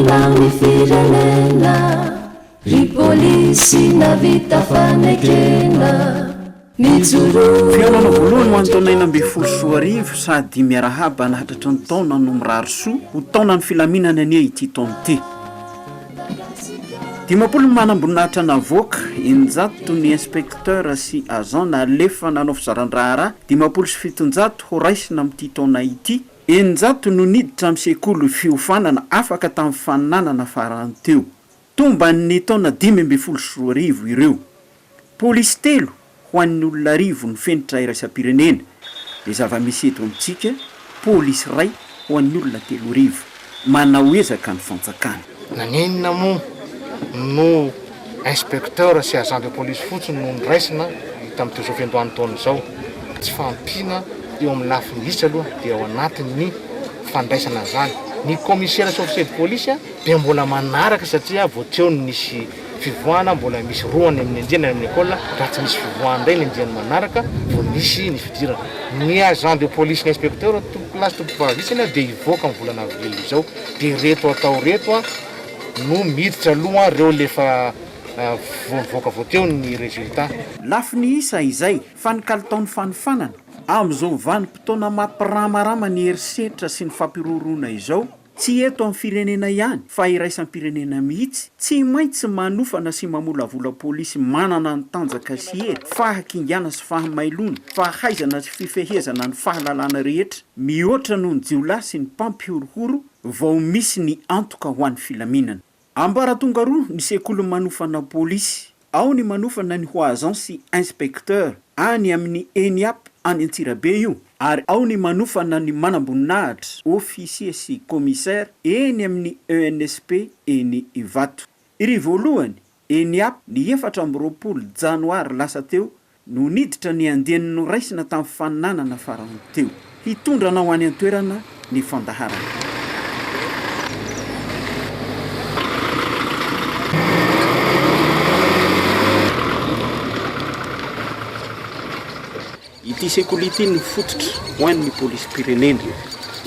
fanambiny ry polisy navita fanekena fiainana voalohany ho antaona 2024 sady miarahaba nahatratra ny taona no mirary soa ho taona ny filaminana ania ity taona ity. 10 manam-boninahitra navoaka 900 ny inspecteur sy agent nalefa nanao fizaran-draharaha 700 ho raisina amin'ity taona ity 900 no niditra amin'ny sekoly fiofanana afaka tamin'ny fananana farany teo. Tomba ny taona 2024 ireo. Polisy telo ho an'ny olona 10 ny fenitra iraisam-pirenena. Dia zava-misy eto amintsika polisy ray ho an'ny olona 3,000 manao ezaka ny fanjakana. Nanenina moa no inspecteur sy agent de police fotsiny no niraisina tamin'ity zao fiandohany taona zao. Tsy fampina eo amin'ny lafinisa aloha dia ao anatin'ny fandraisana zany. Ny commissaire sy officier de police dia mbola manaraka satria voateo nisy fivoahana mbola misy roany amin'ny andiana amin'ny école raha tsy misy fivoahana ndray ny andiana manaraka vao nisy ny fidirana. Ny agent de police ny inspecteur place tompo-pahavisana dia ivoaka amin'ny volana avril izao dia reto atao reto no miditra aloha reo lefa voaka voateo ny résultat. Lafiny isa izay fanikalitao fanifanana amin'izao vanim-potoana mampiramarama ny herisetra sy ny fampirorona izao tsy eto amin'ny firenena ihany fa iraisam-pirenena mihitsy tsy maintsy manofana sy mamolavola polisy manana ny tanjaka sy hety fahakingana sy fahamailona fahaizana sy fifehezana ny fahalalana rehetra mihoatra noho ny jiolahy sy ny mpampihorohoro vao misy ny antoka ho an'ny filaminana. Ambaratonga roa ny sekoly manofana polisy ao ny manofana ny ho agent sy inspecteur any amin'ny ENIAP any Antsirabe io ary ao ny manofana ny manamboninahitra officier sy commissaire eny amin'ny ENSP eny Ivato. Iry voalohany ENIAP ny 24 janoary lasa teo no niditra ny andiany no raisina tamin'ny fananana farany teo hitondrana ho any an-toerana ny fandaharana. Ity sekoly ity ny fototra ho an'ny Polisim-pirenena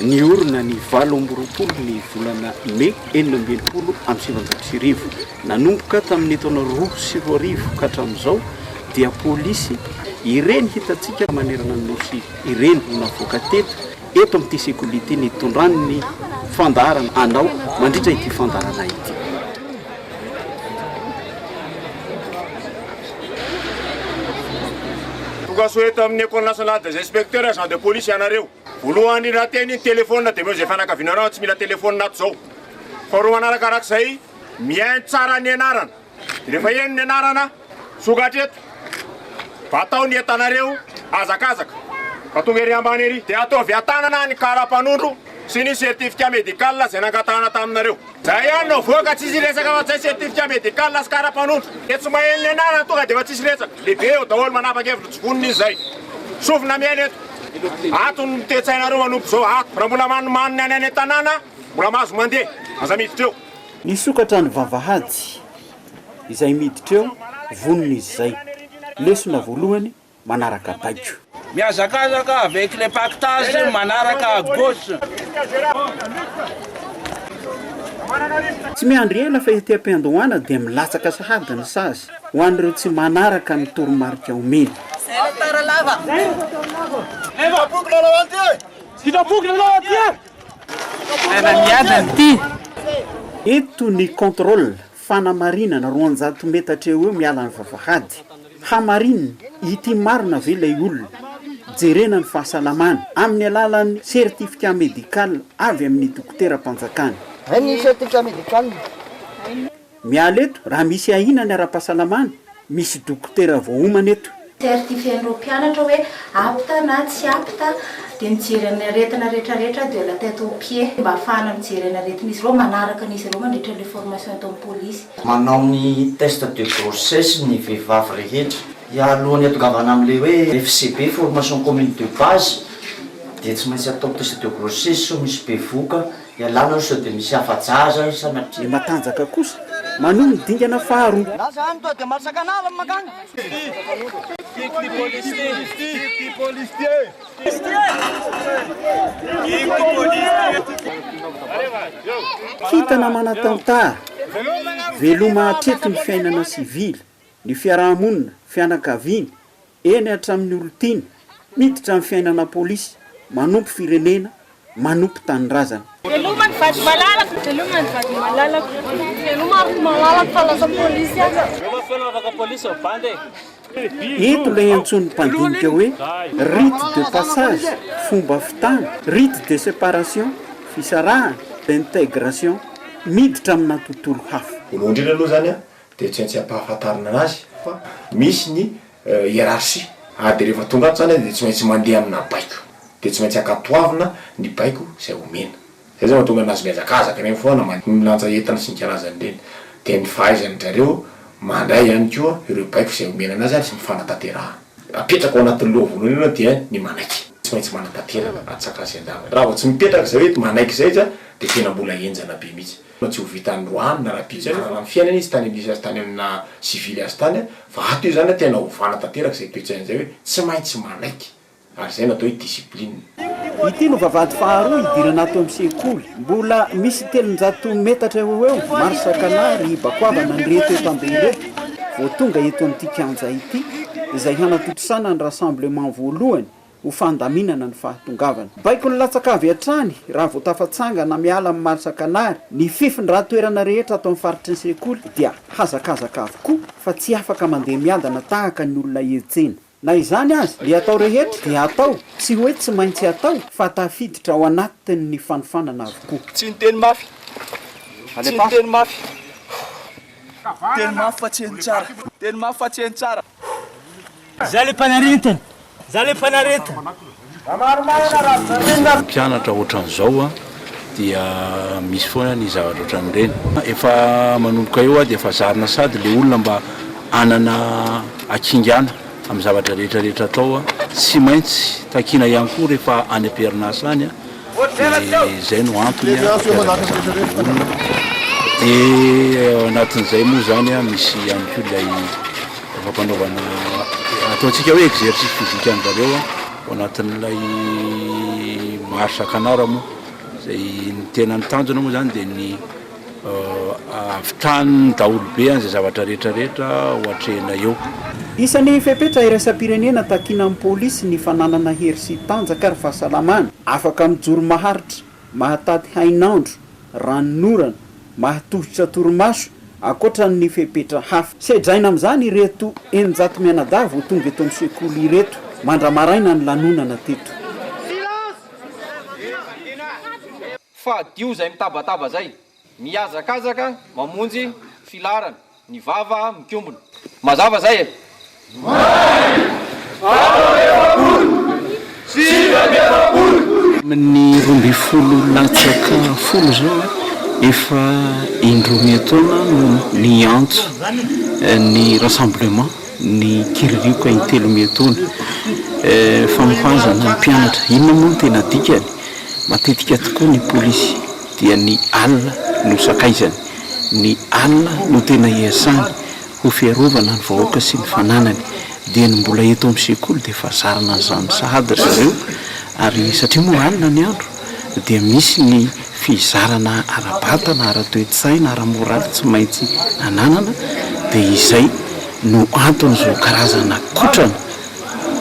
ny orona ny 20 ny volana Mai 2020 amin'ny 700 nanomboka tamin'ny taona 2020 ka hatramin'izao dia polisy ireny hitantsika manerana ny nosy ireny ho navoaka eto amin'ity sekoly ity ny tondrany ny fandaharana anao mandritra ity fandaharana ity. Souhaite amin'ny école nationale des inspecteurs agent de police ianareo. Voalohany raha teny téléphone dia meo fanakavinareo tsy mila téléphone nato zao. Faharoa manarakarak'izay mihaino tsara ny anarana. Rehefa eny ny anarana sokatra eto. Atao ny entanareo azakazaka. Ka tonga ery ambany ery dia ataovy atanana ny kara-panondro sy ny certificat médical zay nangatahana taminareo. Zay ihany no voaka tsisy resaka fa zay certificat médical sy kara-panondro. Tsy maheno ny anarana tonga dia fa tsisy resaka. Lehibe eo daholo manapa-kevitra tsy voniny izy zay. Sofina mihaino eto. Ato ny tetsainareo manompo zao ato. Raha mbola manimaniny any any tanàna mbola mahazo mandeha. Aza miditra eo. Ny sokatra ny vavahady izay miditra eo voniny izy zay. Lesona voalohany manaraka baiko. Miazakazaka avec les pactages manaraka à gauche. Tsy miandry ela fa ety am-piandohana dia milatsaka sahady ny sazy ho an'ireo tsy manaraka ny toromarika omeny. Eto ny contrôle fanamarinana 200 metatra eo miala ny vavahady. Hamarinina ity marina ve ilay olona jerena ny fahasalamana amin'ny alalan'ny certificat médical avy amin'ny dokotera-mpanjakana. Ny certificat médical miala eto raha misy ahina ny ara-pahasalamana misy dokotera voahomana eto. Certifian'ireo mpianatra hoe apta na tsy apta dia mijery ny aretina rehetrarehetra dia la tête aux pieds mba ahafahana mijery ny aretina izy ireo manaraka n'izy ireo mandritra le formation atao amin'ny polisy. manao ny test de grossesse ny vehivavy rehetra alohan'ny atongavana amin'ilay hoe FCB formation commune de base dia tsy maintsy atao test de grossesse so misy bevoka ialana so dia misy afa-jaza sanatria matanjaka kosa manohy ny dingana faharoa. Kitana manatantara veloma hatreto ny fiainana sivila, ny fiarahamonina, fianakaviana, eny hatramin'ny olotiana, miditra amin'ny fiainana polisy, manompo firenena, manompo tanindrazana. Velomany vady malalaka, velomany vady malalaka, velomany malalaka fa lasa polisy aza. Fanaovaka polisy ao bandy. Eto ilay antsony mpandinika hoe rite de passage, fomba fitana, rite de séparation, fisarahana, d'intégration, miditra amina tontolo hafa. Voalohany indrindra aloha zany dia tsy ampahafantarina anazy fa misy ny hiérarchie. Dia rehefa tonga ato zany dia tsy maintsy mandeha amina baiko, dia tsy maintsy akatoavina ny baiko izay omena. Zay zany mahatonga anazy miazakazaka reny foana milanja entana sy ny karazany reny. Dia ny fahaizany zareo mandray ihany koa ireo baiko izay omena anazy sy ny fanatanterahana. Apetraka ao anatin'ny loha voalohany dia ny manaiky. Tsy maintsy manatanteraka atsakasy an-davatra. Raha vao tsy mipetraka izay hoe manaiky izay dia tena mbola enjana be mihitsy. Tsy ho vitany roany na rahampitsy zany fa fiainana izy tany misy azy tany amina sivily azy tany fa ato io zany tena ho fanatanteraka izay toetrany izay hoe tsy maintsy manaiky. Ary zay natao hoe discipline. Ity no vavahady faharoa idirana ato amin'ny sekoly. Mbola misy 300 metatra eo marsakanary bakoavana ny reto eto andeha reto. Vao tonga eto amin'ity kianja ity izay hanatotosana ny rassemblement voalohany ho fandaminana ny fahatongavana. Baiko ny latsaka avy hatrany raha vao tafatsangana miala amin'ny marsakanary. Ny fifiny raha toerana rehetra ato amin'ny faritry ny sekoly dia hazakazaka avokoa fa tsy afaka mandeha miadana tahaka ny olona etsena. Na izany azy, le atao rehetra dia atao, tsy hoe tsy maintsy atao fa tafiditra ao anatin'ny fanofanana avokoa. Tsy ny teny mafy. Tsy ny teny mafy. Teny mafy fa tsy ny tsara. Teny mafy fa tsy ny tsara. Zay le mpanarintana. Zay le mpanarintana. Mpianatra ohatran'izao dia misy foana ny zavatra ohatran'ireny. Efa manomboka eo dia efa zarina sady le olona mba anana akingana amin'ny zavatra rehetrarehetra atao tsy maintsy takina ihany koa rehefa any am-perinasa any izay no antony dia anatin'izay moa zany misy ihany koa ilay fampanaovana ataontsika hoe exercice physique any zareo ao anatin'ilay marsakanara moa izay ny tena ny tanjona moa zany dia ny avitrany daholobe any zay zavatra rehetrarehetra hoatrehina eo. Isan'ny fepetra iraisam-pirenena takina amin'ny polisy ny fananana hery sy tanjaka ary fahasalamana. Afaka mijoro maharitra, mahatady hainandro, ranonorana, mahatohitra torimaso, akoatra ny fepetra hafa. Sedraina amin'izany ireto 900 mianadahy vao tonga eto amin'ny sekoly ireto. Mandramaraina ny lanonana teto. Fa dio zay mitabataba zay, miazakazaka, mamonjy filarana, ny vava mikombona. Mazava zay e? Ny 12 latsaka folo zao efa indroa taona ny antso ny rassemblement ny kiririko ny 3 taona famohazana ny mpianatra. Inona moa no tena dikany? Matetika tokoa ny polisy dia ny alina no sakaizany, ny alina no tena iasany ho fiarovana ny vahoaka sy ny fananany. Dia ny mbola eto amin'ny sekoly dia fa zarina n'izany sahady zareo, ary satria moa alina ny andro dia misy ny fizarana ara-batana, ara-toe-tsaina, ara-moraly tsy maintsy ananana. Dia izay no antony zao karazana kotrana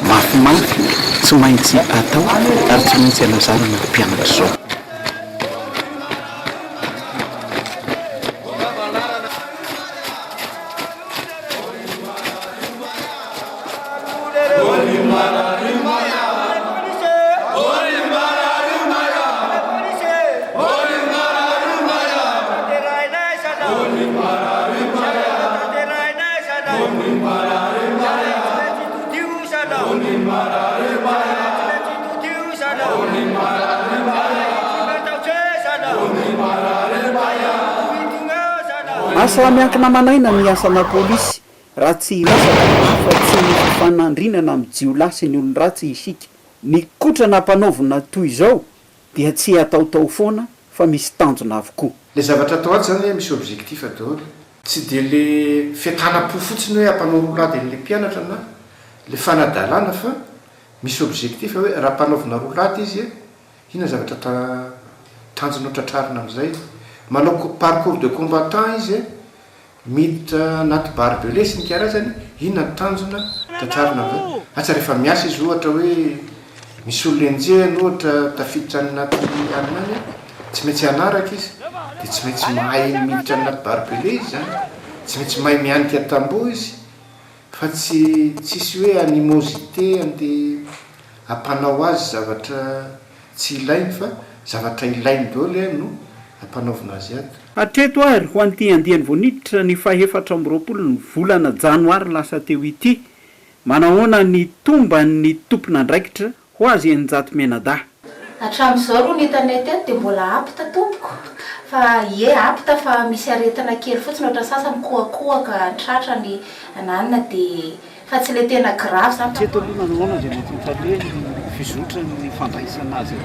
mafimafy tsy maintsy atao ary tsy maintsy anazarana ny mpianatra zao. Asa miankina manaina ny asana polisy raha tsy irasaka fa tsy misy fanandrinana amin'ny jiolahy ny olon-dratsy isika. Ny kotrana mpanaovina toy izao dia tsy ataotao foana fa misy tanjona avokoa. Le zavatra atao ato zany misy objectif daholo. tsy dia le fiatanam-po fotsiny hoe ampanao roulade n'le mpianatra na le fanadalana fa misy objectif hoe raha mpanaovina roulade izy ina zavatra tanjona tratrarina amin'izay manao parcours de combattant izy miditra anaty barbelé sy ny karazany inona ny tanjona tratrarina amin'izay atsa rehefa miasa izy ohatra hoe misy olona enjehany ohatra tafiditra anaty alinany tsy maintsy anaraka izy dia tsy maintsy mahay miditra anaty barbelé izy zany tsy maintsy mahay mianika tamboho izy fa tsisy hoe animosité andeha ampanao azy zavatra tsy ilainy fa zavatra ilainy daholo no ampanaovina azy ato. Hatreto ary ho an'ity andiany voaniditra ny 420 ny volana janoary lasa teo ity manahoana ny tomba ny tompona andraikitra ho azy enjato menada. Hatramin'izao ro ny hitanay teto dia mbola apita tompoko fa apita fa misy aretina kely fotsiny ohatra sasany koakoaka tratra ny ananina dia fa tsy le tena grave zany. Hatreto aloha nanahoana izay mahatonta fizotra ny fandraisana azy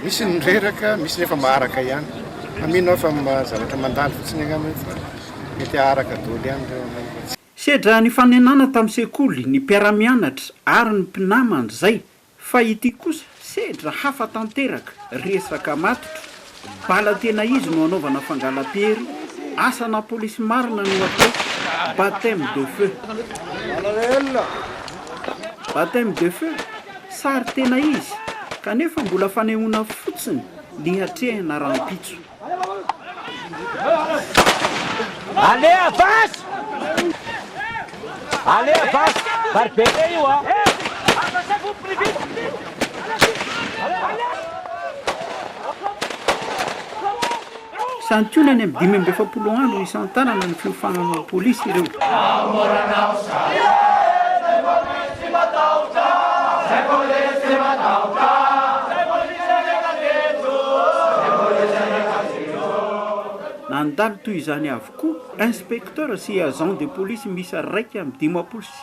misy nyreraka misy nefa maharaka ihany amino fa zavatra mandalo fotsiny agnaminy fa mety araka daholo ihany reo. Sedra ny fanenana tamin'ny sekoly ny mpiara-mianatra ary ny mpinamana izay fa ity kosa sedra hafa tanteraka resaka matotra bala tena izy no anaovana fangalam-pery asana polisy marina no atao baptême de feu. Baptême de feu sary tena izy kanefa mbola fanehoana fotsiny ny hatrehana rahampitso. Allez avance! Allez avance! Barbelé io ah! Santionany amin'ny 5 andro isan-tanana ny fiofanana polisy ireo. Nandalo toy izany avokoa inspecteur sy agent de police misy raiky amin'ny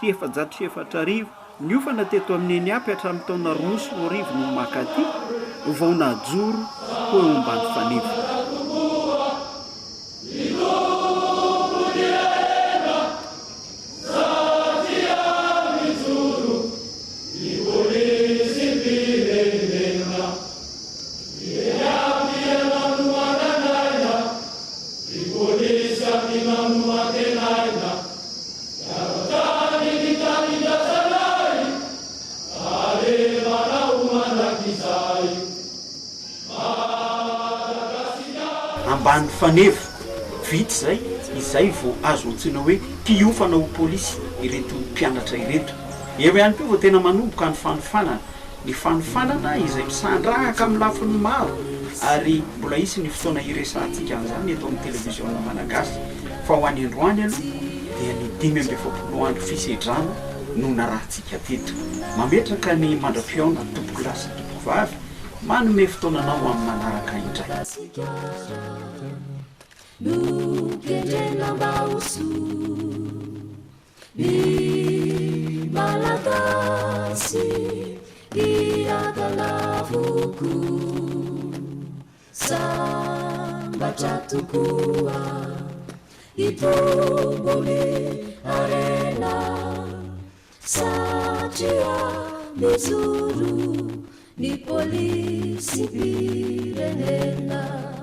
774 niofana teto amin'ny Eniapy hatramin'ny taona 2010 no makaty vao najoro ho eo ambany faneva. Ambany faneva vitsy zay izay vao azo antsina hoe mpiofana ho polisy ireto mpianatra ireto. Eo ihany koa vao tena manomboka ny fanofanana. Ny fanofanana izay misandrahaka amin'ny lafiny maro ary mbola isy ny fotoana iresantsika an'izany eto amin'ny televiziona malagasy fa ho any androany aloha dia ny 570 andro fisedrana no narahantsika teto. Mametraka ny mandra-piaona tompoko lasa tompoko vavy manome fotoananao amin'ny manaraka indray. Nukendrena mbausu ni malagasy iadalavuku sambatra tokoa itombony arena satria mizuru ni Polisim-pirenena.